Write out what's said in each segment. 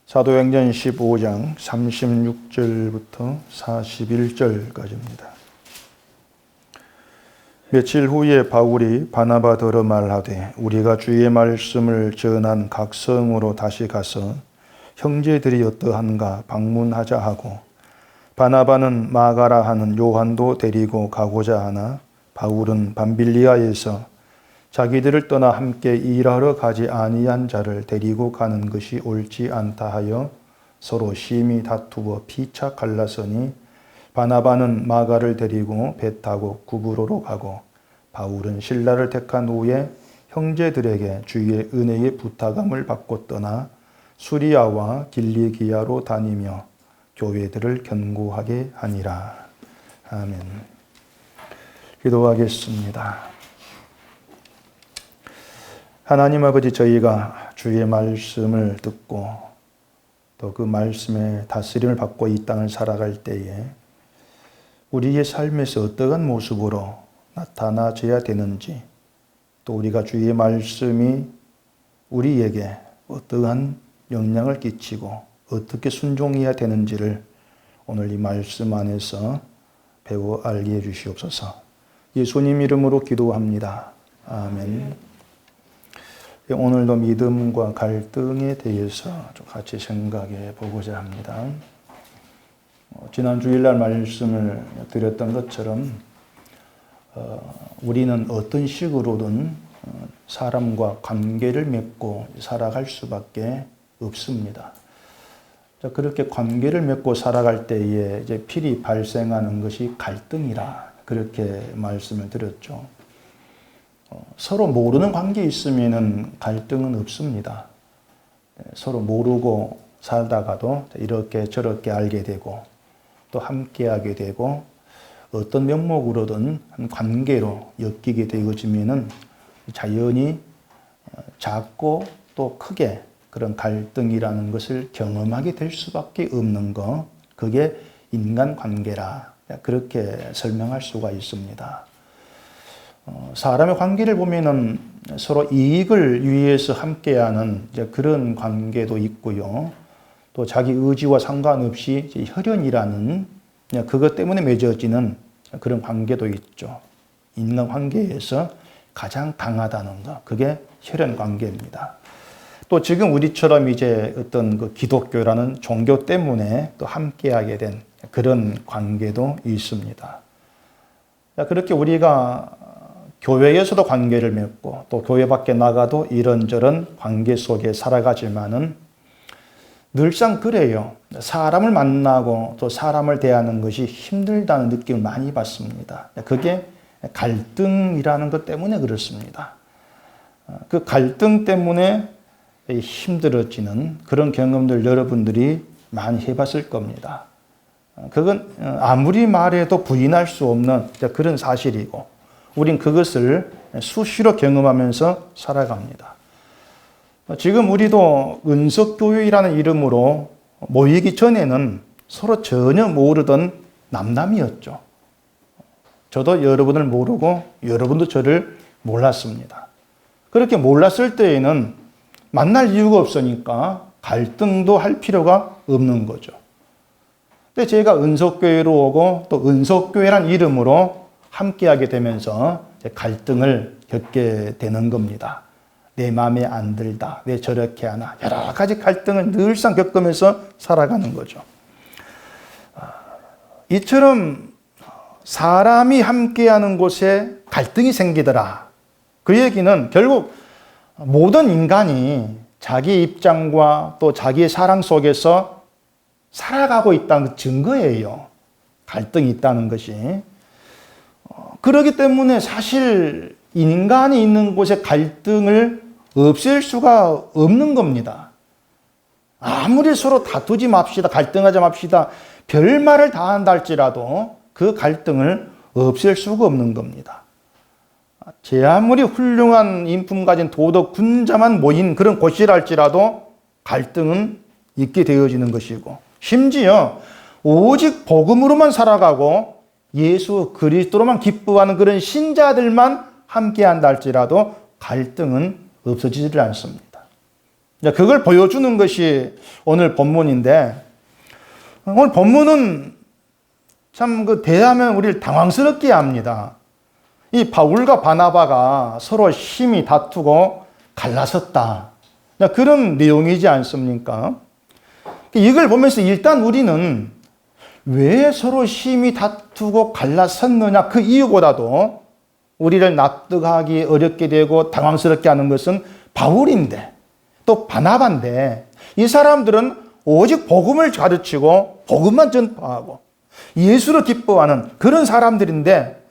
사도행전 15장 36절부터 41절까지입니다. 며칠 후에 바울이 바나바더러 말하되 우리가 주의 말씀을 전한 각 성으로 다시 가서 형제들이 어떠한가 방문하자 하고 바나바는 마가라 하는 요한도 데리고 가고자 하나 바울은 밤빌리아에서 자기들을 떠나 함께 일하러 가지 아니한 자를 데리고 가는 것이 옳지 않다 하여 서로 심히 다투어 피차 갈라서니 바나바는 마가를 데리고 배 타고 구브로로 가고 바울은 실라를 택한 후에 형제들에게 주의 은혜의 부탁함을 받고 떠나 수리아와 길리기아로 다니며 교회들을 견고하게 하니라. 아멘. 기도하겠습니다. 하나님 아버지, 저희가 주의 말씀을 듣고 또 그 말씀의 다스림을 받고 이 땅을 살아갈 때에 우리의 삶에서 어떠한 모습으로 나타나져야 되는지, 또 우리가 주의 말씀이 우리에게 어떠한 영향을 끼치고 어떻게 순종해야 되는지를 오늘 이 말씀 안에서 배워 알게 해주시옵소서. 예수님 이름으로 기도합니다. 아멘. 오늘도 믿음과 갈등에 대해서 좀 같이 생각해 보고자 합니다. 지난 주일날 말씀을 드렸던 것처럼 우리는 어떤 식으로든 사람과 관계를 맺고 살아갈 수밖에 없습니다. 그렇게 관계를 맺고 살아갈 때에 이제 필히 발생하는 것이 갈등이라 그렇게 말씀을 드렸죠. 서로 모르는 관계에 있으면 갈등은 없습니다. 서로 모르고 살다가도 이렇게 저렇게 알게 되고 또 함께하게 되고 어떤 명목으로든 한 관계로 엮이게 되어지면은 자연히 작고 또 크게 그런 갈등이라는 것을 경험하게 될 수밖에 없는 거, 그게 인간관계라 그렇게 설명할 수가 있습니다. 사람의 관계를 보면은 서로 이익을 위해서 함께하는 그런 관계도 있고요. 또 자기 의지와 상관없이 혈연이라는 그것 때문에 맺어지는 그런 관계도 있죠. 인간 관계에서 가장 강하다는 것, 그게 혈연 관계입니다. 또 지금 우리처럼 이제 어떤 그 기독교라는 종교 때문에 또 함께하게 된 그런 관계도 있습니다. 그렇게 우리가 교회에서도 관계를 맺고 또 교회 밖에 나가도 이런저런 관계 속에 살아가지만은 늘상 그래요. 사람을 만나고 또 사람을 대하는 것이 힘들다는 느낌을 많이 받습니다. 그게 갈등이라는 것 때문에 그렇습니다. 그 갈등 때문에 힘들어지는 그런 경험들 여러분들이 많이 해봤을 겁니다. 그건 아무리 말해도 부인할 수 없는 그런 사실이고 우린 그것을 수시로 경험하면서 살아갑니다. 지금 우리도 은석교회라는 이름으로 모이기 전에는 서로 전혀 모르던 남남이었죠. 저도 여러분을 모르고 여러분도 저를 몰랐습니다. 그렇게 몰랐을 때에는 만날 이유가 없으니까 갈등도 할 필요가 없는 거죠. 근데 제가 은석교회로 오고 또 은석교회란 이름으로 함께하게 되면서 갈등을 겪게 되는 겁니다. 내 마음에 안 들다. 왜 저렇게 하나. 여러 가지 갈등을 늘상 겪으면서 살아가는 거죠. 이처럼 사람이 함께하는 곳에 갈등이 생기더라. 그 얘기는 결국 모든 인간이 자기 입장과 또 자기의 사랑 속에서 살아가고 있다는 증거예요. 갈등이 있다는 것이. 그렇기 때문에 사실 인간이 있는 곳에 갈등을 없앨 수가 없는 겁니다. 아무리 서로 다투지 맙시다, 갈등하지 맙시다, 별말을 다 한다 할지라도 그 갈등을 없앨 수가 없는 겁니다. 제 아무리 훌륭한 인품 가진 도덕 군자만 모인 그런 곳이라 할지라도 갈등은 있게 되어지는 것이고, 심지어 오직 복음으로만 살아가고 예수 그리스도로만 기뻐하는 그런 신자들만 함께한다 할지라도 갈등은 없어지질 않습니다. 그걸 보여주는 것이 오늘 본문인데, 오늘 본문은 참 대하면 우리를 당황스럽게 합니다. 이 바울과 바나바가 서로 심히 다투고 갈라섰다. 그런 내용이지 않습니까? 이걸 보면서 일단 우리는 왜 서로 심히 다투고 갈라섰느냐, 그 이유보다도 우리를 납득하기 어렵게 되고 당황스럽게 하는 것은 바울인데, 또 바나바인데, 이 사람들은 오직 복음을 가르치고 복음만 전파하고 예수를 기뻐하는 그런 사람들인데,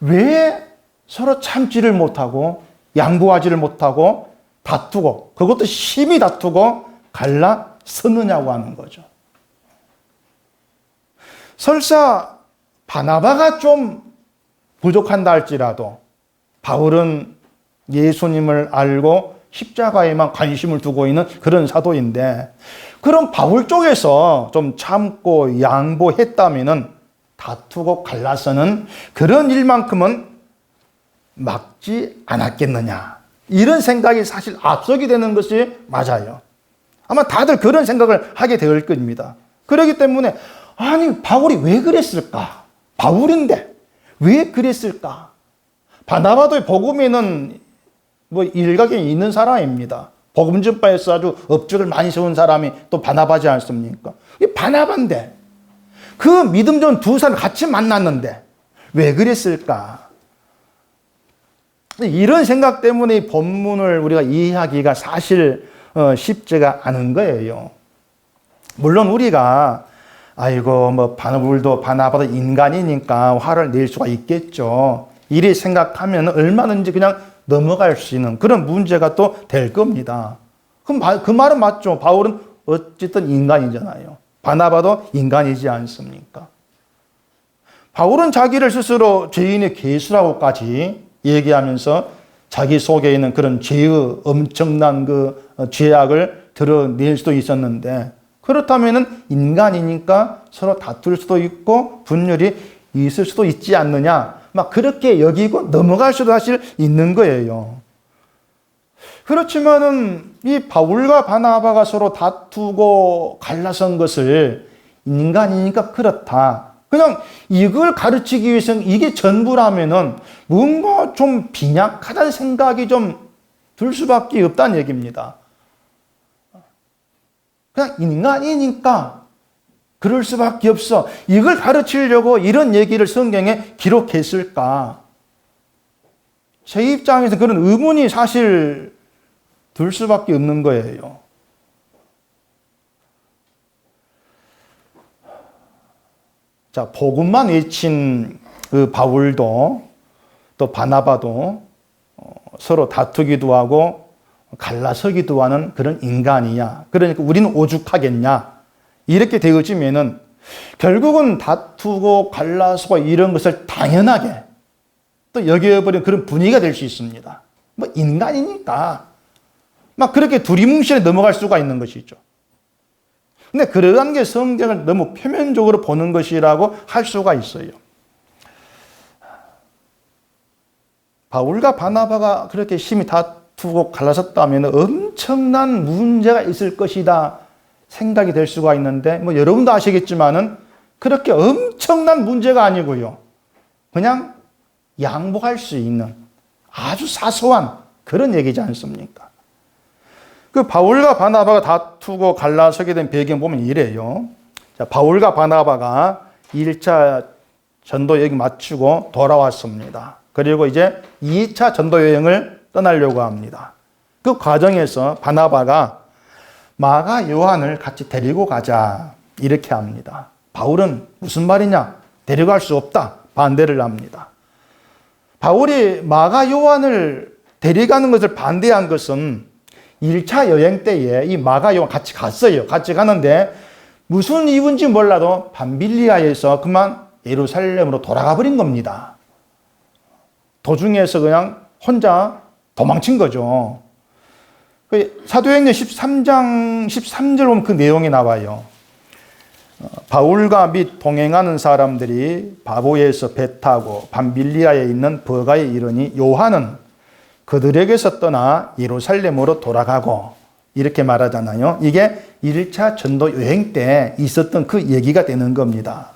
왜 서로 참지를 못하고 양보하지를 못하고 다투고, 그것도 심히 다투고 갈라섰느냐고 하는 거죠. 설사 바나바가 좀 부족한다 할지라도 바울은 예수님을 알고 십자가에만 관심을 두고 있는 그런 사도인데, 그럼 바울 쪽에서 좀 참고 양보했다면은 다투고 갈라서는 그런 일만큼은 막지 않았겠느냐, 이런 생각이 사실 앞서게 되는 것이 맞아요. 아마 다들 그런 생각을 하게 될 겁니다. 그렇기 때문에 아니 바울이 왜 그랬을까? 바울인데 왜 그랬을까? 바나바도 복음에는 일각에 있는 사람입니다. 복음 전파에서 아주 업적을 많이 세운 사람이 또 바나바지 않습니까? 이 바나바인데 그 믿음 좋은 두 사람 같이 만났는데 왜 그랬을까? 이런 생각 때문에 이 본문을 우리가 이해하기가 사실 쉽지가 않은 거예요. 물론 우리가 아이고 바울도 바나바도 인간이니까 화를 낼 수가 있겠죠. 이리 생각하면 얼마든지 그냥 넘어갈 수 있는 그런 문제가 또 될 겁니다. 그럼 그 말은 맞죠. 바울은 어쨌든 인간이잖아요. 바나바도 인간이지 않습니까? 바울은 자기를 스스로 죄인의 괴수라고까지 얘기하면서 자기 속에 있는 그런 죄의 엄청난 그 죄악을 드러낼 수도 있었는데, 그렇다면 인간이니까 서로 다툴 수도 있고 분열이 있을 수도 있지 않느냐, 막 그렇게 여기고 넘어갈 수도 사실 있는 거예요. 그렇지만은 이 바울과 바나바가 서로 다투고 갈라선 것을 인간이니까 그렇다, 그냥 이걸 가르치기 위해서는 이게 전부라면은 뭔가 좀 빈약하다는 생각이 좀 들 수밖에 없다는 얘기입니다. 그냥 인간이니까 그럴 수밖에 없어. 이걸 가르치려고 이런 얘기를 성경에 기록했을까? 제 입장에서 그런 의문이 사실 들 수밖에 없는 거예요. 자, 복음만 외친 그 바울도 또 바나바도 서로 다투기도 하고 갈라서기도 하는 그런 인간이야. 그러니까 우리는 오죽하겠냐. 이렇게 되어지면은 결국은 다투고 갈라서고 이런 것을 당연하게 또 여겨버리는 그런 분위기가 될 수 있습니다. 인간이니까 막 그렇게 두리뭉실에 넘어갈 수가 있는 것이죠. 근데 그러한 게 성경을 너무 표면적으로 보는 것이라고 할 수가 있어요. 바울과 바나바가 그렇게 심히 다투고 갈라섰다면 엄청난 문제가 있을 것이다 생각이 될 수가 있는데, 여러분도 아시겠지만은 그렇게 엄청난 문제가 아니고요. 그냥 양보할 수 있는 아주 사소한 그런 얘기지 않습니까? 그 바울과 바나바가 다투고 갈라서게 된 배경 보면 이래요. 자, 바울과 바나바가 1차 전도 여행 마치고 돌아왔습니다. 그리고 이제 2차 전도 여행을 떠나려고 합니다. 그 과정에서 바나바가 마가 요한을 같이 데리고 가자 이렇게 합니다. 바울은 무슨 말이냐? 데려갈 수 없다. 반대를 합니다. 바울이 마가 요한을 데려가는 것을 반대한 것은 1차 여행 때에 이 마가 요한 같이 갔어요. 같이 가는데 무슨 이유인지 몰라도 밤빌리아에서 그만 예루살렘으로 돌아가 버린 겁니다. 도중에서 그냥 혼자 도망친 거죠. 사도행전 13장 13절 보면 그 내용이 나와요. 바울과 및 동행하는 사람들이 바보에서 배 타고 밤빌리아에 있는 버가에 이르니 요한은 그들에게서 떠나 예루살렘으로 돌아가고, 이렇게 말하잖아요. 이게 1차 전도 여행 때 있었던 그 얘기가 되는 겁니다.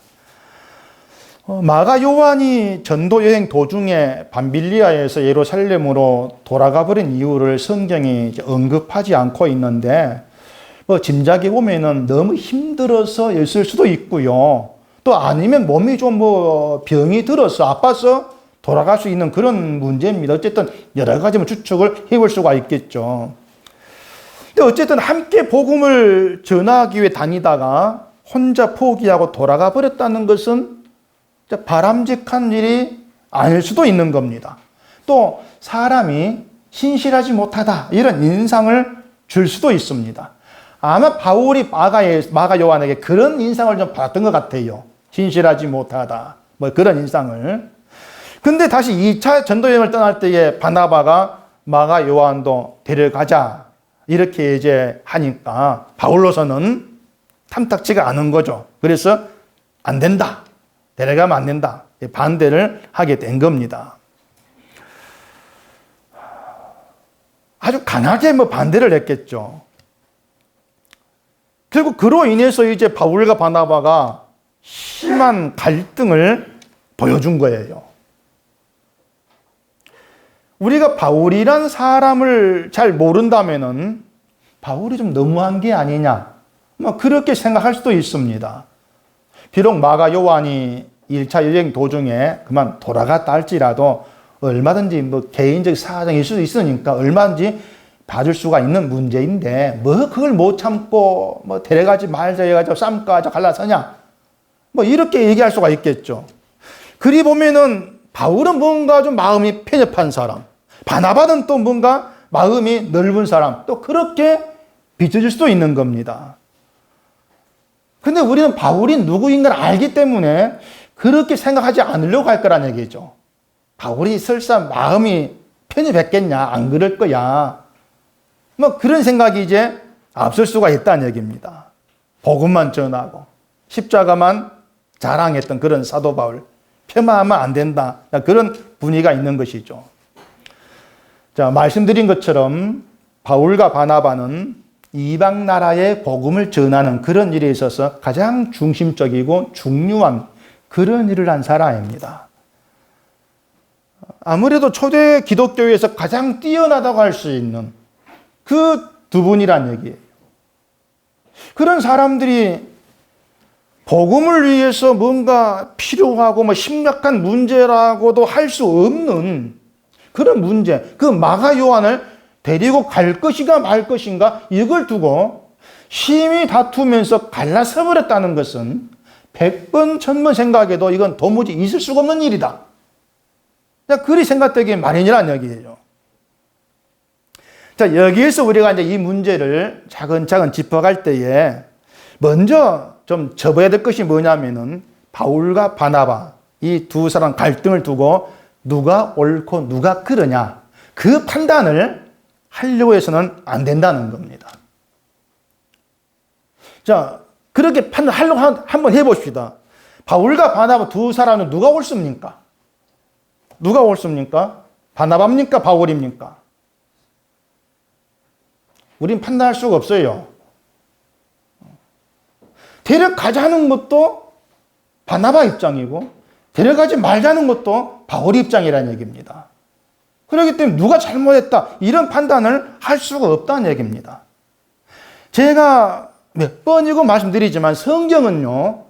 마가 요한이 전도 여행 도중에 밤빌리아에서 예루살렘으로 돌아가 버린 이유를 성경이 언급하지 않고 있는데 짐작해 보면은 너무 힘들어서였을 수도 있고요. 또 아니면 몸이 좀 병이 들어서 아파서 돌아갈 수 있는 그런 문제입니다. 어쨌든 여러 가지 추측을 해볼 수가 있겠죠. 근데 어쨌든 함께 복음을 전하기 위해 다니다가 혼자 포기하고 돌아가 버렸다는 것은 바람직한 일이 아닐 수도 있는 겁니다. 또 사람이 신실하지 못하다 이런 인상을 줄 수도 있습니다. 아마 바울이 마가 요한에게 그런 인상을 좀 받았던 것 같아요. 신실하지 못하다 그런 인상을. 근데 다시 2차 전도여행을 떠날 때에 바나바가 마가 요한도 데려가자 이렇게 이제 하니까 바울로서는 탐탁지가 않은 거죠. 그래서 안 된다. 데려가면 안 된다. 반대를 하게 된 겁니다. 아주 강하게 반대를 했겠죠. 결국 그로 인해서 이제 바울과 바나바가 심한 갈등을 보여준 거예요. 우리가 바울이란 사람을 잘 모른다면은 바울이 좀 너무한 게 아니냐, 그렇게 생각할 수도 있습니다. 비록 마가 요한이 1차 여행 도중에 그만 돌아갔다 할지라도 얼마든지 개인적 사정일 수도 있으니까 얼마든지 봐줄 수가 있는 문제인데 그걸 못 참고 데려가지 말자 해가지고 쌈까지 갈라서냐 이렇게 얘기할 수가 있겠죠. 그리 보면은 바울은 뭔가 좀 마음이 편협한 사람, 바나바는 또 뭔가 마음이 넓은 사람, 또 그렇게 비춰질 수도 있는 겁니다. 근데 우리는 바울이 누구인가를 알기 때문에 그렇게 생각하지 않으려고 할 거란 얘기죠. 바울이 설사 마음이 편협했겠냐, 안 그럴 거야. 그런 생각이 이제 앞설 수가 있다는 얘기입니다. 복음만 전하고 십자가만 자랑했던 그런 사도 바울, 폄하하면 안 된다. 그런 분위기가 있는 것이죠. 자, 말씀드린 것처럼 바울과 바나바는 이방 나라의 복음을 전하는 그런 일에 있어서 가장 중심적이고 중요한 그런 일을 한 사람입니다. 아무래도 초대 기독교에서 가장 뛰어나다고 할 수 있는 그 두 분이란 얘기예요. 그런 사람들이 복음을 위해서 뭔가 필요하고 심각한 문제라고도 할 수 없는 그런 문제, 그 마가 요한을 데리고 갈 것인가 말 것인가 이걸 두고 심히 다투면서 갈라서 버렸다는 것은 100번 1000번 생각해도 이건 도무지 있을 수가 없는 일이다. 그리 생각되기 마련이라는 얘기예요. 자, 여기에서 우리가 이제 이 문제를 차근차근 짚어갈 때에 먼저 좀 접어야 될 것이 뭐냐면은 바울과 바나바 이 두 사람 갈등을 두고 누가 옳고 누가 그르냐 그 판단을 하려고 해서는 안 된다는 겁니다. 자, 그렇게 판단하려고 한번 해봅시다. 바울과 바나바 두 사람은 누가 옳습니까? 누가 옳습니까? 바나바입니까? 바울입니까? 우린 판단할 수가 없어요. 데려가자는 것도 바나바 입장이고 데려가지 말자는 것도 바울 입장이라는 얘기입니다. 그렇기 때문에 누가 잘못했다 이런 판단을 할 수가 없다는 얘기입니다. 제가 몇 번이고 말씀드리지만 성경은요,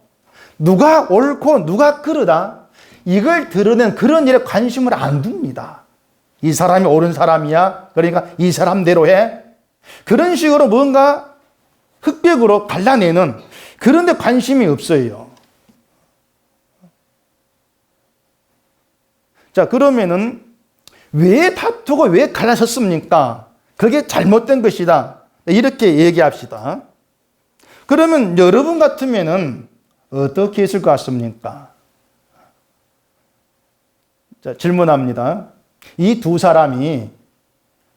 누가 옳고 누가 그르다 이걸 드러낸 그런 일에 관심을 안 둡니다. 이 사람이 옳은 사람이야, 그러니까 이 사람대로 해, 그런 식으로 뭔가 흑백으로 갈라내는 그런 데 관심이 없어요. 자, 그러면은 왜 다투고 왜 갈라섰습니까? 그게 잘못된 것이다. 이렇게 얘기합시다. 그러면 여러분 같으면은 어떻게 했을 것 같습니까? 자, 질문합니다. 이 두 사람이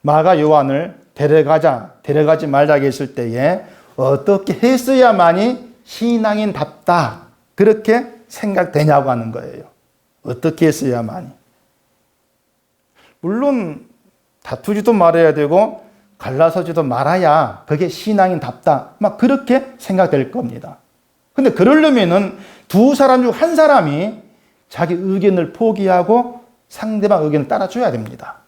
마가 요한을 데려가지 말자 했을 때에 어떻게 했어야만이 신앙인답다 그렇게 생각되냐고 하는 거예요. 어떻게 했어야만이. 물론 다투지도 말아야 되고 갈라서지도 말아야 그게 신앙인답다. 막 그렇게 생각될 겁니다. 근데 그러려면은 두 사람 중 한 사람이 자기 의견을 포기하고 상대방 의견을 따라줘야 됩니다.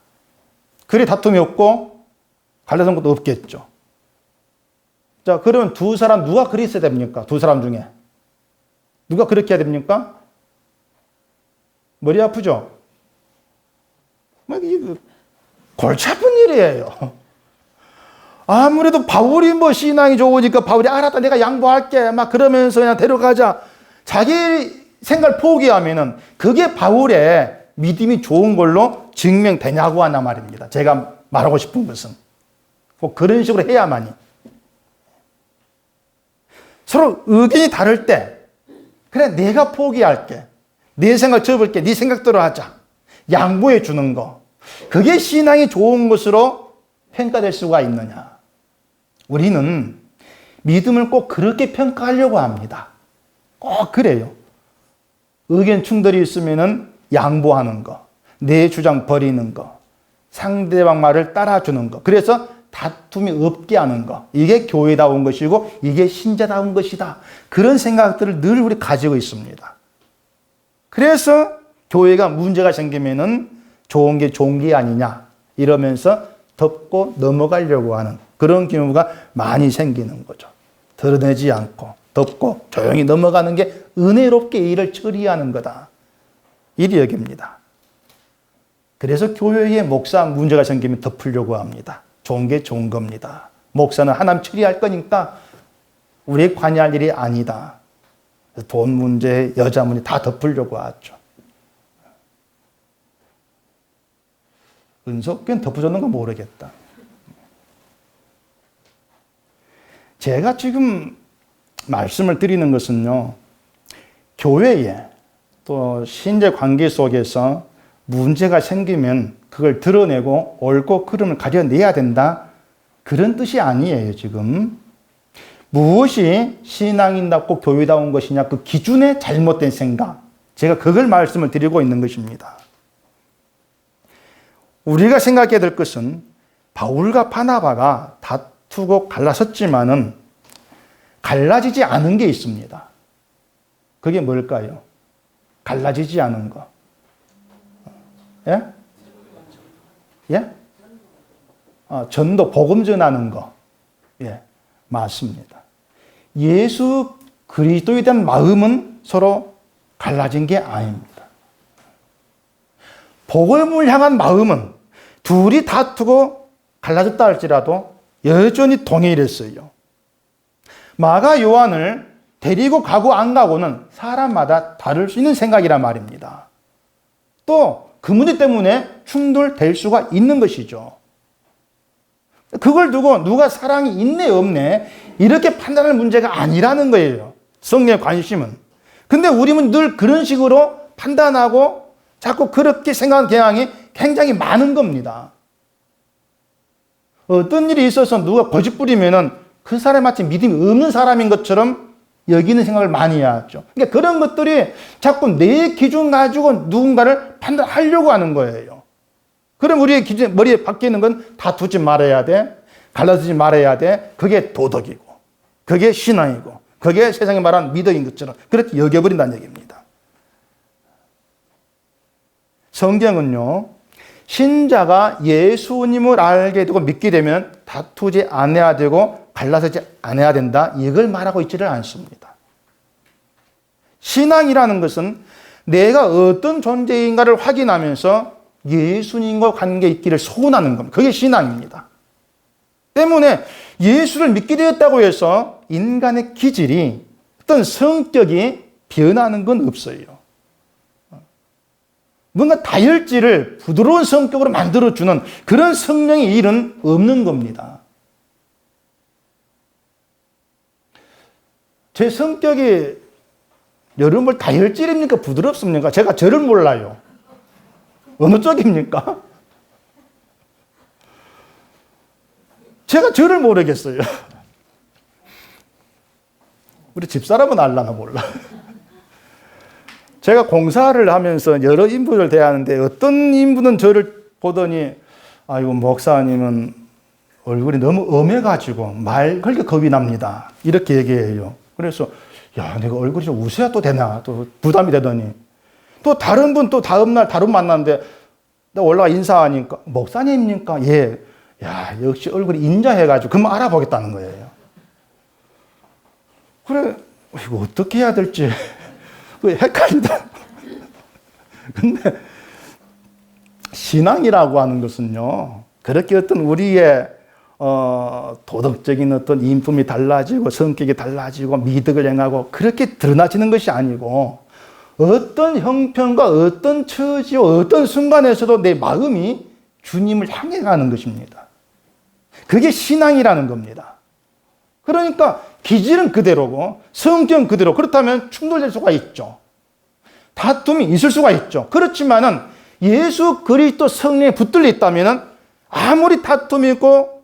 그래 다툼이 없고 갈라선 것도 없겠죠. 자, 그러면 두 사람 누가 그리 있어야 됩니까? 두 사람 중에. 누가 그렇게 해야 됩니까? 머리 아프죠? 막 이거 골치 아픈 일이에요. 아무래도 바울이 뭐 신앙이 좋으니까 바울이 알았다 내가 양보할게 막 그러면서 그냥 데려가자. 자기 생각을 포기하면은 그게 바울의 믿음이 좋은 걸로 증명되냐고 하나 말입니다. 제가 말하고 싶은 것은 꼭 그런 식으로 해야만이. 서로 의견이 다를 때 그래 내가 포기할게. 내 생각 접을게. 네 생각대로 하자. 양보해 주는 거. 그게 신앙이 좋은 것으로 평가될 수가 있느냐. 우리는 믿음을 꼭 그렇게 평가하려고 합니다. 꼭 그래요. 의견 충돌이 있으면 양보하는 거. 내 주장 버리는 거. 상대방 말을 따라주는 거. 그래서 다툼이 없게 하는 거. 이게 교회다운 것이고 이게 신자다운 것이다. 그런 생각들을 늘 우리 가지고 있습니다. 그래서 교회가 문제가 생기면은 좋은 게 아니냐 이러면서 덮고 넘어가려고 하는 그런 경우가 많이 생기는 거죠. 드러내지 않고 덮고 조용히 넘어가는 게 은혜롭게 일을 처리하는 거다. 이리 여깁니다. 그래서 교회에 목사 문제가 생기면 덮으려고 합니다. 좋은 게 좋은 겁니다. 목사는 하나님 처리할 거니까 우리의 관여할 일이 아니다. 돈 문제, 여자 문제 다 덮으려고 하죠. 은석교는 덮어줬는 건 모르겠다. 제가 지금 말씀을 드리는 것은요, 교회에 또 신제 관계 속에서 문제가 생기면 그걸 드러내고 옳고 그름을 가려내야 된다. 그런 뜻이 아니에요, 지금. 무엇이 신앙인답고 교회다운 것이냐, 그 기준의 잘못된 생각. 제가 그걸 말씀을 드리고 있는 것입니다. 우리가 생각해야 될 것은 바울과 바나바가 다투고 갈라섰지만은 갈라지지 않은 게 있습니다. 그게 뭘까요? 갈라지지 않은 거. 예? 예? 전도, 복음 전하는 거. 예, 맞습니다. 예수 그리스도에 대한 마음은 서로 갈라진 게 아닙니다. 복음을 향한 마음은 둘이 다투고 갈라졌다 할지라도 여전히 동일했어요. 마가 요한을 데리고 가고 안 가고는 사람마다 다를 수 있는 생각이란 말입니다. 또 그 문제 때문에 충돌될 수가 있는 것이죠. 그걸 두고 누가 사랑이 있네 없네 이렇게 판단할 문제가 아니라는 거예요. 성령의 관심은. 근데 우리는 늘 그런 식으로 판단하고 자꾸 그렇게 생각하는 경향이 굉장히 많은 겁니다. 어떤 일이 있어서 누가 거짓 부리면은 그 사람이 마치 믿음이 없는 사람인 것처럼 여기는 생각을 많이 하죠. 그러니까 그런 것들이 자꾸 내 기준 가지고 누군가를 판단하려고 하는 거예요. 그럼 우리의 기준, 머리에 박혀 있는 건 다투지 말아야 돼. 갈라지지 말아야 돼. 그게 도덕이고, 그게 신앙이고, 그게 세상에 말하는 미덕인 것처럼 그렇게 여겨버린다는 얘기입니다. 성경은요, 신자가 예수님을 알게 되고 믿게 되면 다투지 않아야 되고 갈라서지 않아야 된다. 이걸 말하고 있지를 않습니다. 신앙이라는 것은 내가 어떤 존재인가를 확인하면서 예수님과 관계 있기를 소원하는 겁니다. 그게 신앙입니다. 때문에 예수를 믿게 되었다고 해서 인간의 기질이 어떤 성격이 변하는 건 없어요. 뭔가 다혈질을 부드러운 성격으로 만들어주는 그런 성령의 일은 없는 겁니다. 제 성격이 여러분 다혈질입니까? 부드럽습니까? 제가 저를 몰라요. 어느 쪽입니까? 제가 저를 모르겠어요. 우리 집사람은 알라나 몰라. 제가 공사를 하면서 여러 인부를 대하는데 어떤 인부는 저를 보더니 아이고 목사님은 얼굴이 너무 엄해가지고 말 걸게 겁이 납니다. 이렇게 얘기해요. 그래서 야, 내가 얼굴이 좀 웃어야 또 되나? 또 부담이 되더니 또 다른 분 또 다음날 다른 분 만났는데 내가 올라가 인사하니까 목사님입니까? 예. 야, 역시 얼굴이 인자해가지고 그만 알아보겠다는 거예요. 그래, 이거 어떻게 해야 될지 헷갈리다. 근데 신앙이라고 하는 것은요, 그렇게 어떤 우리의 도덕적인 어떤 인품이 달라지고 성격이 달라지고 미덕을 행하고 그렇게 드러나지는 것이 아니고 어떤 형편과 어떤 처지와 어떤 순간에서도 내 마음이 주님을 향해 가는 것입니다. 그게 신앙이라는 겁니다. 그러니까 기질은 그대로고 성격은 그대로. 그렇다면 충돌될 수가 있죠. 다툼이 있을 수가 있죠. 그렇지만은 예수 그리스도 성령에 붙들려 있다면은 아무리 다툼이 있고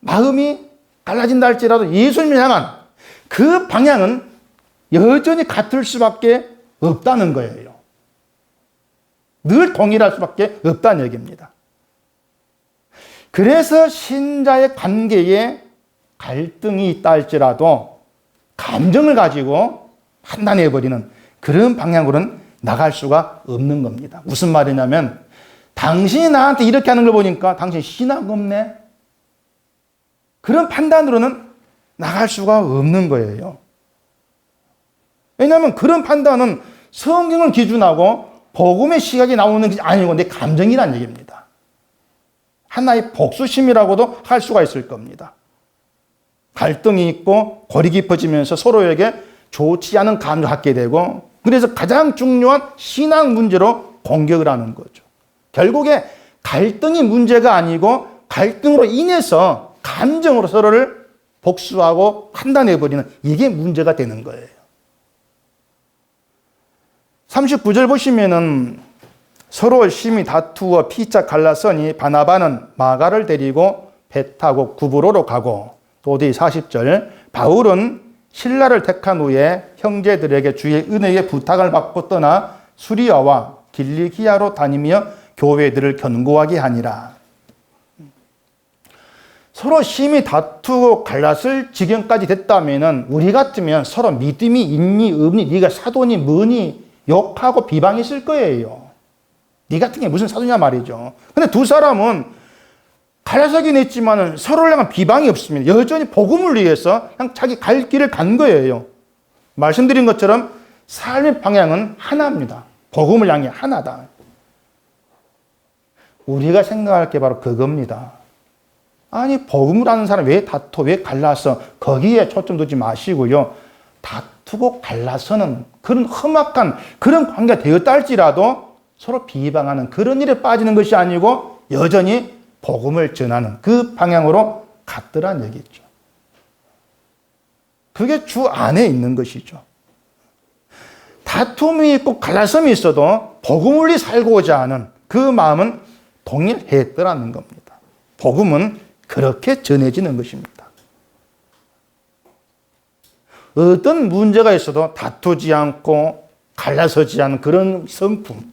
마음이 달라진다 할지라도 예수님을 향한 그 방향은 여전히 같을 수밖에 없다는 거예요. 늘 동일할 수밖에 없다는 얘기입니다. 그래서 신자의 관계에 갈등이 있다 할지라도 감정을 가지고 판단해버리는 그런 방향으로는 나갈 수가 없는 겁니다. 무슨 말이냐면 당신이 나한테 이렇게 하는 걸 보니까 당신 신앙 없네? 그런 판단으로는 나갈 수가 없는 거예요. 왜냐하면 그런 판단은 성경을 기준하고 복음의 시각이 나오는 게 아니고 내 감정이란 얘기입니다. 하나의 복수심이라고도 할 수가 있을 겁니다. 갈등이 있고 골이 깊어지면서 서로에게 좋지 않은 감정을 갖게 되고 그래서 가장 중요한 신앙 문제로 공격을 하는 거죠. 결국에 갈등이 문제가 아니고 갈등으로 인해서 감정으로 서로를 복수하고 판단해버리는 이게 문제가 되는 거예요. 39절 보시면은 서로 심히 다투어 피차 갈라서니 바나바는 마가를 데리고 배 타고 구브로로 가고 또 뒤 40절 바울은 신라를 택한 후에 형제들에게 주의 은혜의 부탁을 받고 떠나 수리아와 길리기아로 다니며 교회들을 견고하게 하니라. 서로 심히 다투고 갈랐을 지경까지 됐다면은 우리 같으면 서로 믿음이 있니 없니 네가 사도니 뭐니 욕하고 비방했을 거예요. 네 같은 게 무슨 사도냐 말이죠. 근데 두 사람은 갈라서긴 했지만은 서로를 향한 비방이 없습니다. 여전히 복음을 위해서 그냥 자기 갈 길을 간 거예요. 말씀드린 것처럼 삶의 방향은 하나입니다. 복음을 향해 하나다. 우리가 생각할 게 바로 그겁니다. 아니 복음을 아는 사람 왜 다투 왜 갈라서 거기에 초점 두지 마시고요. 다투고 갈라서는 그런 험악한 그런 관계가 되었다 할지라도 서로 비방하는 그런 일에 빠지는 것이 아니고 여전히 복음을 전하는 그 방향으로 갔더란 얘기죠. 그게 주 안에 있는 것이죠. 다툼이 있고 갈라섬이 있어도 복음을 위해 살고자 하는 그 마음은 동일했더라는 겁니다. 복음은 그렇게 전해지는 것입니다. 어떤 문제가 있어도 다투지 않고 갈라서지 않은 그런 성품,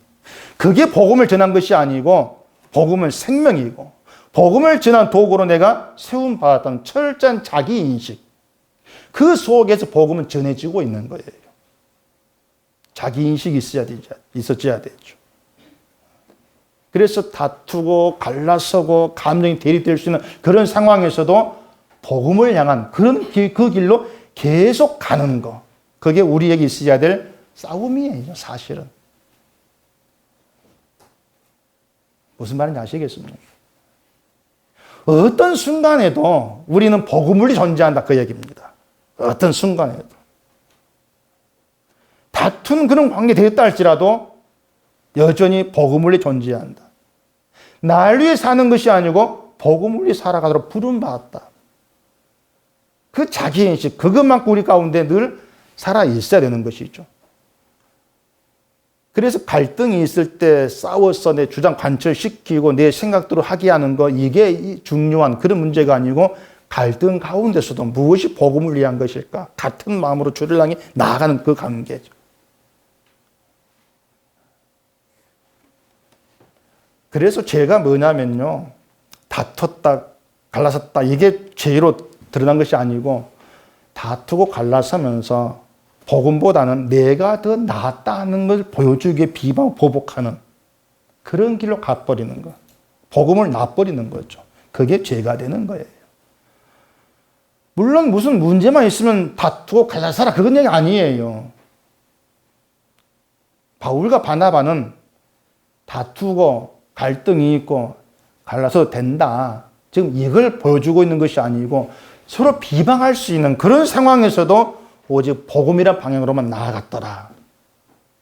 그게 복음을 전한 것이 아니고 복음은 생명이고 복음을 전한 도구로 내가 세움받았던 철저한 자기인식, 그 속에서 복음은 전해지고 있는 거예요. 자기인식이 있어야 되죠. 그래서 다투고 갈라서고 감정이 대립될 수 있는 그런 상황에서도 복음을 향한 그 길로 계속 가는 거, 그게 우리에게 있어야 될 싸움이에요, 사실은. 무슨 말인지 아시겠습니까? 어떤 순간에도 우리는 복음을 존재한다, 그 얘기입니다. 어떤 순간에도. 다툰 그런 관계 되었다 할지라도 여전히 복음을 존재한다. 날 위해 사는 것이 아니고 복음을 위해 살아가도록 부름받았다. 그 자기인식, 그것만큼 우리 가운데 늘 살아 있어야 되는 것이죠. 그래서 갈등이 있을 때 싸워서 내 주장 관철시키고 내 생각대로 하게 하는 거, 이게 중요한 그런 문제가 아니고 갈등 가운데서도 무엇이 복음을 위한 것일까? 같은 마음으로 주를 향해 나아가는 그 관계죠. 그래서 제가 뭐냐면요, 다퉜다 갈라섰다. 이게 죄로 드러난 것이 아니고 다투고 갈라서면서 복음보다는 내가 더 낫다는 걸 보여주기 위해 비방, 보복하는 그런 길로 가버리는 거. 복음을 놔버리는 거죠. 그게 죄가 되는 거예요. 물론 무슨 문제만 있으면 다투고 갈라서라 그건 얘기 아니에요. 바울과 바나바는 다투고 갈등이 있고 갈라서 된다. 지금 이걸 보여주고 있는 것이 아니고 서로 비방할 수 있는 그런 상황에서도 오직 복음이란 방향으로만 나아갔더라.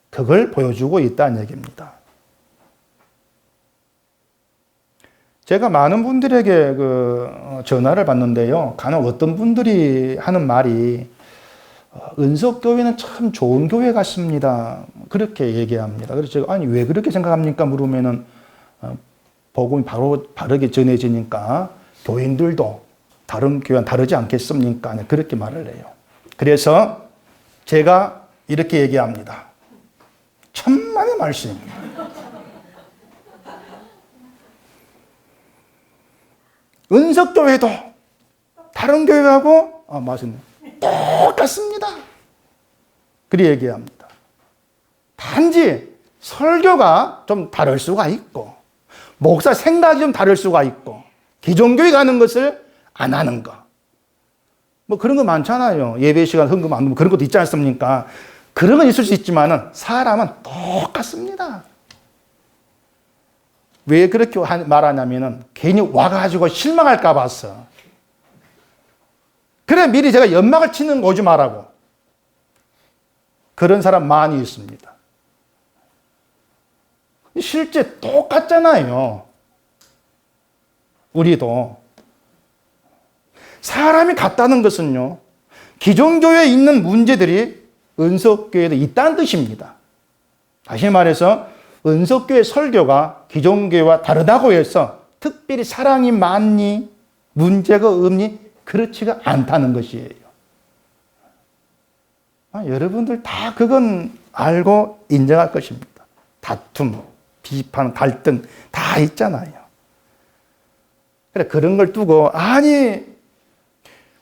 그걸 보여주고 있다는 얘기입니다. 제가 많은 분들에게 전화를 받는데요. 간혹 어떤 분들이 하는 말이 은석교회는 참 좋은 교회 같습니다. 그렇게 얘기합니다. 그래서 제가 아니 왜 그렇게 생각합니까? 물으면은 복음이 바르게 전해지니까 교인들도 다른 교회와 다르지 않겠습니까? 그렇게 말을 해요. 그래서 제가 이렇게 얘기합니다. 천만의 말씀입니다. 은석교회도 다른 교회하고 맞습니다. 똑같습니다. 그리 얘기합니다. 단지 설교가 좀 다를 수가 있고 목사 생각이 좀 다를 수가 있고 기존교회 가는 것을 안 하는 거. 뭐 그런 거 많잖아요. 예배 시간 헌금 안 넣으면 그런 것도 있지 않습니까? 그런 건 있을 수 있지만은 사람은 똑같습니다. 왜 그렇게 말하냐면은 괜히 와가지고 실망할까 봐서. 그래 미리 제가 연막을 치는 거 오지 말라고. 그런 사람 많이 있습니다. 실제 똑같잖아요. 우리도. 사람이 같다는 것은요. 기존 교회에 있는 문제들이 은석교회에도 있다는 뜻입니다. 다시 말해서 은석교회 설교가 기존 교회와 다르다고 해서 특별히 사랑이 많니 문제가 없니 그렇지가 않다는 것이에요. 여러분들 다 그건 알고 인정할 것입니다. 다툼, 비판, 갈등 다 있잖아요. 그래 그런 걸 두고 아니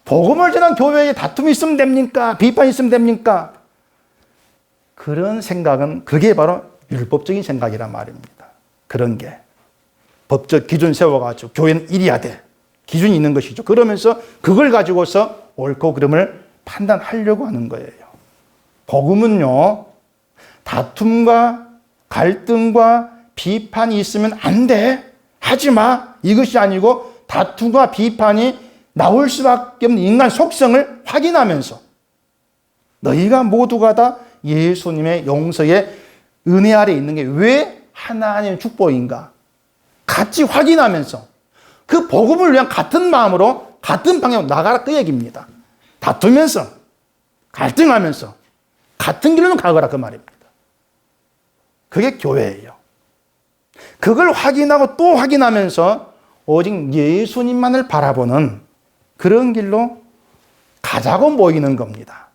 복음을 전한 교회에 다툼이 있으면 됩니까? 비판이 있으면 됩니까? 그런 생각은 그게 바로 율법적인 생각이란 말입니다. 그런 게 법적 기준 세워가지고 교회는 이래야 돼. 기준이 있는 것이죠. 그러면서 그걸 가지고서 옳고 그름을 판단하려고 하는 거예요. 복음은요. 다툼과 갈등과 비판이 있으면 안 돼. 하지 마. 이것이 아니고 다툼과 비판이 나올 수밖에 없는 인간 속성을 확인하면서 너희가 모두가 다 예수님의 용서의 은혜 아래 있는 게 왜 하나님의 축복인가? 같이 확인하면서 그 복음을 위한 같은 마음으로 같은 방향으로 나가라 그 얘기입니다. 다투면서 갈등하면서 같은 길로 가거라 그 말입니다. 그게 교회예요. 그걸 확인하고 또 확인하면서 오직 예수님만을 바라보는 그런 길로 가자고 모이는 겁니다.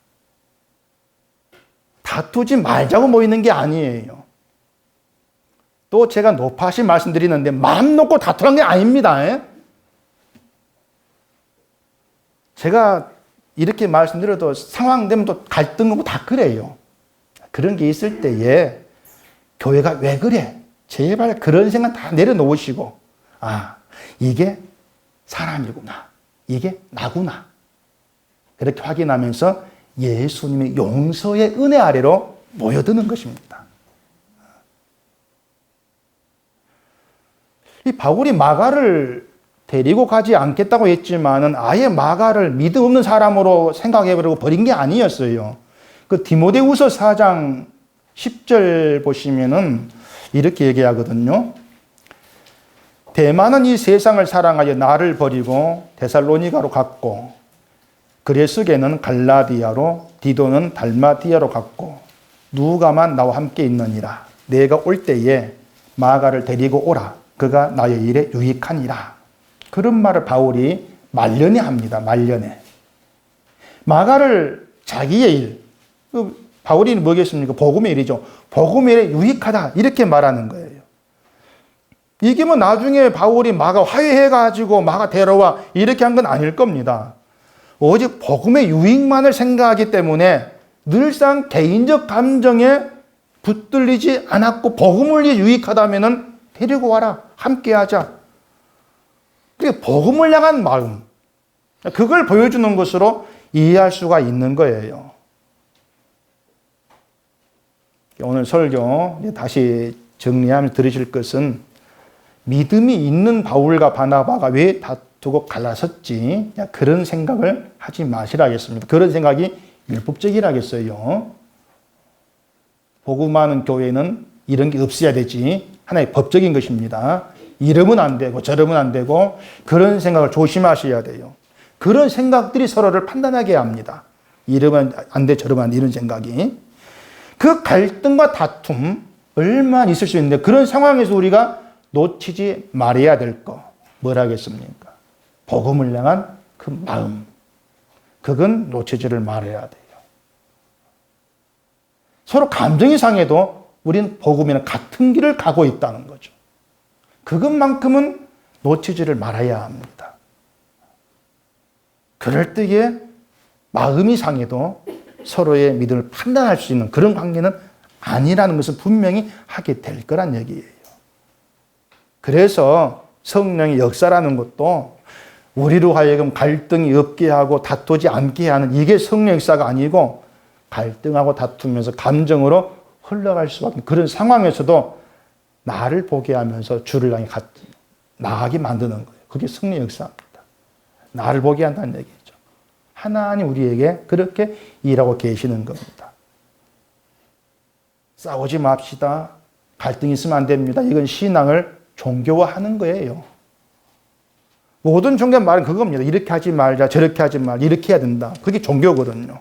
다투지 말자고 모이는 게 아니에요. 또 제가 높아시 말씀드리는데 마음 놓고 다투는 게 아닙니다. 제가 이렇게 말씀드려도 상황 되면 또 갈등하고 다 그래요. 그런 게 있을 때에 교회가 왜 그래? 제발 그런 생각 다 내려놓으시고 이게 사람이구나. 이게 나구나. 그렇게 확인하면서 예수님의 용서의 은혜 아래로 모여드는 것입니다. 이 바울이 마가를 데리고 가지 않겠다고 했지만은 아예 마가를 믿음 없는 사람으로 생각해버리고 버린 게 아니었어요. 그 디모데후서 4장 10절 보시면은 이렇게 얘기하거든요. 대만은 이 세상을 사랑하여 나를 버리고 데살로니가로 갔고 그레스게는 갈라디아로 디도는 달마디아로 갔고 누가만 나와 함께 있느니라. 내가 올 때에 마가를 데리고 오라. 그가 나의 일에 유익하니라. 그런 말을 바울이 말년에 합니다. 말년에. 마가를 자기의 일, 바울이 뭐겠습니까? 복음의 일이죠. 복음의 일에 유익하다 이렇게 말하는 거예요. 이게 뭐 나중에 바울이 마가 화해해가지고 마가 데려와 이렇게 한 건 아닐 겁니다. 오직 복음의 유익만을 생각하기 때문에 늘상 개인적 감정에 붙들리지 않았고 복음을 위해 유익하다면 데리고 와라. 함께 하자. 그게 복음을 향한 마음. 그걸 보여주는 것으로 이해할 수가 있는 거예요. 오늘 설교 다시 정리하면 들으실 것은 믿음이 있는 바울과 바나바가 왜 다투고 갈라섰지? 그런 생각을 하지 마시라겠습니다. 그런 생각이 율법적이라겠어요. 복음하는 교회는 이런 게 없어야 되지. 하나의 법적인 것입니다. 이러면 안 되고 저러면 안 되고 그런 생각을 조심하셔야 돼요. 그런 생각들이 서로를 판단하게 합니다. 이러면 안 돼, 저러면 안 돼, 이런 생각이. 그 갈등과 다툼 얼마나 있을 수 있는데 그런 상황에서 우리가 놓치지 말아야 될 거 뭐라겠습니까? 복음을 향한 그 마음. 그건 놓치지를 말아야 돼요. 서로 감정이 상해도 우리는 복음이랑 같은 길을 가고 있다는 거죠. 그것만큼은 놓치지를 말아야 합니다. 그럴 때에 마음이 상해도 서로의 믿음을 판단할 수 있는 그런 관계는 아니라는 것은 분명히 하게 될 거란 얘기예요. 그래서 성령의 역사라는 것도 우리로 하여금 갈등이 없게 하고 다투지 않게 하는 이게 성령 역사가 아니고 갈등하고 다투면서 감정으로 흘러갈 수밖에 없는 그런 상황에서도 나를 보게 하면서 주를 향해 나아가게 만드는 거예요. 그게 성령 역사입니다. 나를 보게 한다는 얘기죠. 하나님 우리에게 그렇게 일하고 계시는 겁니다. 싸우지 맙시다. 갈등이 있으면 안 됩니다. 이건 신앙을 종교화하는 거예요. 모든 종교 말은 그겁니다. 이렇게 하지 말자, 저렇게 하지 말자, 이렇게 해야 된다. 그게 종교거든요.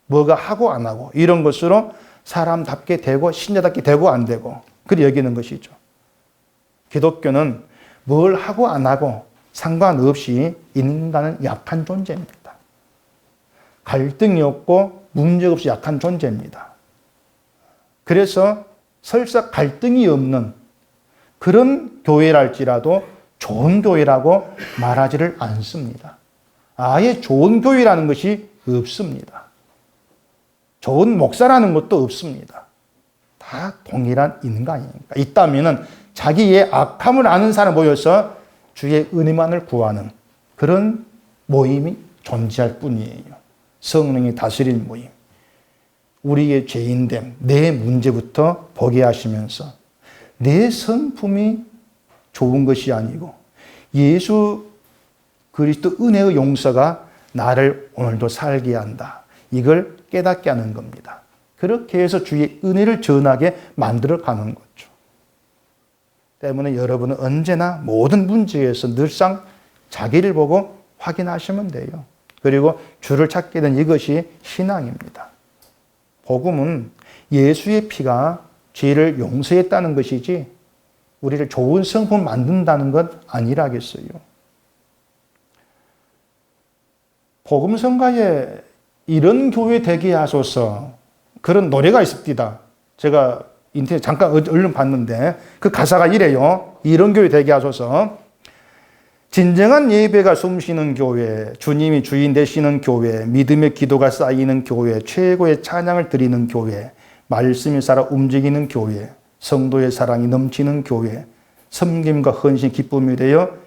뭐가 하고 안 하고 이런 것으로 사람답게 되고 신자답게 되고 안 되고 그렇게 여기는 것이죠. 기독교는 뭘 하고 안 하고 상관없이 인간은 약한 존재입니다. 갈등이 없고 문제 없이 약한 존재입니다. 그래서 설사 갈등이 없는 그런 교회랄지라도 좋은 교회라고 말하지를 않습니다. 아예 좋은 교회라는 것이 없습니다. 좋은 목사라는 것도 없습니다. 다 동일한 인간이니까. 있다면 자기의 악함을 아는 사람 모여서 주의 은혜만을 구하는 그런 모임이 존재할 뿐이에요. 성령이 다스리는 모임. 우리의 죄인됨, 내 문제부터 보게 하시면서 내 성품이 좋은 것이 아니고 예수 그리스도 은혜의 용서가 나를 오늘도 살게 한다. 이걸 깨닫게 하는 겁니다. 그렇게 해서 주의 은혜를 전하게 만들어 가는 거죠. 때문에 여러분은 언제나 모든 문제에서 늘상 자기를 보고 확인하시면 돼요. 그리고 주를 찾게 된 이것이 신앙입니다. 복음은 예수의 피가 죄를 용서했다는 것이지 우리를 좋은 성품 만든다는 것 아니라겠어요. 복음성가에 이런 교회 되게 하소서 그런 노래가 있습니다. 제가 인터넷 잠깐 얼른 봤는데 그 가사가 이래요. 이런 교회 되게 하소서. 진정한 예배가 숨쉬는 교회, 주님이 주인 되시는 교회, 믿음의 기도가 쌓이는 교회, 최고의 찬양을 드리는 교회, 말씀이 살아 움직이는 교회, 성도의 사랑이 넘치는 교회, 섬김과 헌신, 기쁨이 되어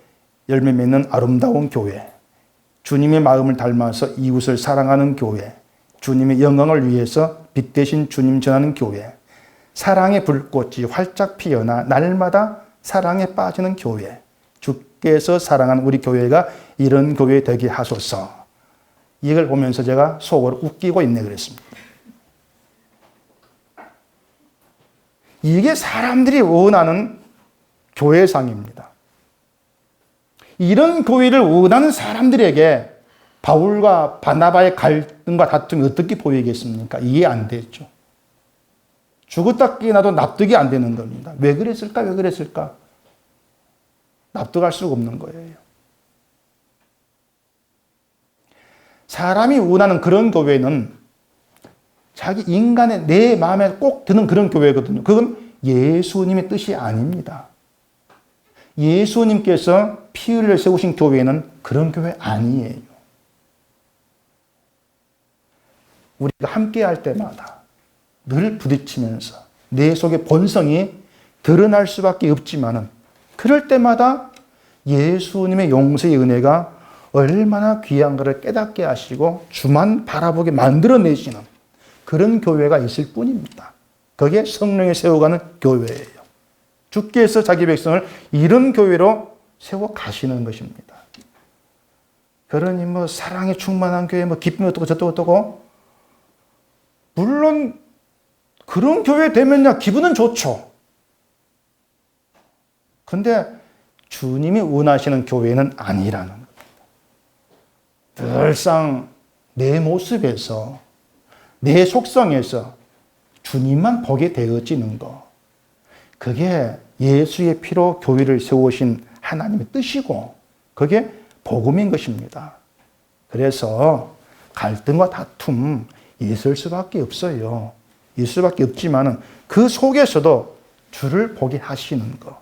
열매 맺는 아름다운 교회, 주님의 마음을 닮아서 이웃을 사랑하는 교회, 주님의 영광을 위해서 빛 대신 주님 전하는 교회, 사랑의 불꽃이 활짝 피어나 날마다 사랑에 빠지는 교회, 주께서 사랑하는 우리 교회가 이런 교회 되게 하소서. 이걸 보면서 제가 속으로 웃기고 있네 그랬습니다. 이게 사람들이 원하는 교회상입니다. 이런 교회를 원하는 사람들에게 바울과 바나바의 갈등과 다툼이 어떻게 보이겠습니까? 이해 안 되죠. 죽었다 깨어나도 납득이 안 되는 겁니다. 왜 그랬을까? 왜 그랬을까? 납득할 수가 없는 거예요. 사람이 원하는 그런 교회는 자기 인간의 내 마음에 꼭 드는 그런 교회거든요. 그건 예수님의 뜻이 아닙니다. 예수님께서 피 흘려 세우신 교회는 그런 교회 아니에요. 우리가 함께 할 때마다 늘 부딪히면서 내 속의 본성이 드러날 수밖에 없지만은 그럴 때마다 예수님의 용서의 은혜가 얼마나 귀한가를 깨닫게 하시고 주만 바라보게 만들어내시는 그런 교회가 있을 뿐입니다. 그게 성령이 세워가는 교회예요. 주께서 자기 백성을 이런 교회로 세워 가시는 것입니다. 그러니 뭐 사랑에 충만한 교회, 뭐 기쁨이 어떻고 저떻고 어떻고, 물론 그런 교회 되면야 기분은 좋죠. 근데 주님이 원하시는 교회는 아니라는 겁니다. 늘상 내 모습에서, 내 속성에서 주님만 보게 되어지는 것. 그게 예수의 피로 교회를 세우신 하나님의 뜻이고 그게 복음인 것입니다. 그래서 갈등과 다툼 있을 수밖에 없어요. 있을 수밖에 없지만 그 속에서도 주를 보게 하시는 것.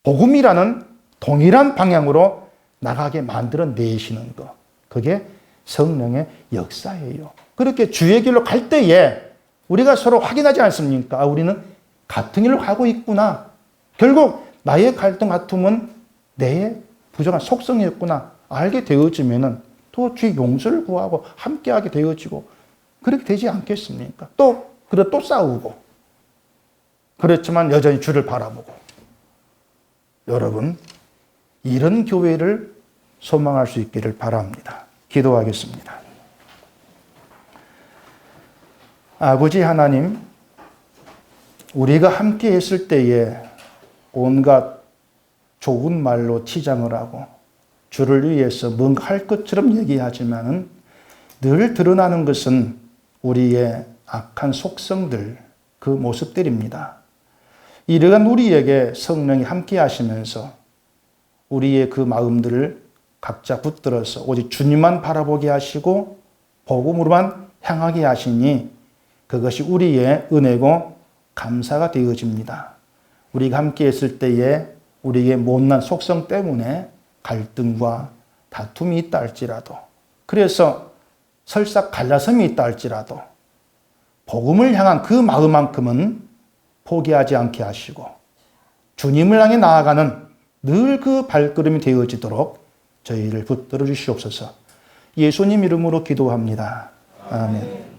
복음이라는 동일한 방향으로 나가게 만들어내시는 것. 그게 성령의 역사예요. 그렇게 주의 길로 갈 때에 우리가 서로 확인하지 않습니까? 우리는 같은 길로 가고 있구나. 결국 나의 갈등 다툼은 내 부정한 속성이었구나. 알게 되어지면은 또 주의 용서를 구하고 함께하게 되어지고 그렇게 되지 않겠습니까? 또 싸우고. 그렇지만 여전히 주를 바라보고. 여러분, 이런 교회를 소망할 수 있기를 바랍니다. 기도하겠습니다. 아버지 하나님, 우리가 함께 했을 때에 온갖 좋은 말로 치장을 하고 주를 위해서 뭔가 할 것처럼 얘기하지만은 늘 드러나는 것은 우리의 악한 속성들, 그 모습들입니다. 이러한 우리에게 성령이 함께 하시면서 우리의 그 마음들을 각자 붙들어서 오직 주님만 바라보게 하시고 복음으로만 향하게 하시니 그것이 우리의 은혜고 감사가 되어집니다. 우리가 함께 했을 때에 우리의 못난 속성 때문에 갈등과 다툼이 있다 할지라도, 그래서 설사 갈라섬이 있다 할지라도 복음을 향한 그 마음만큼은 포기하지 않게 하시고 주님을 향해 나아가는 늘 그 발걸음이 되어지도록 저희를 붙들어 주시옵소서. 예수님 이름으로 기도합니다. 아멘.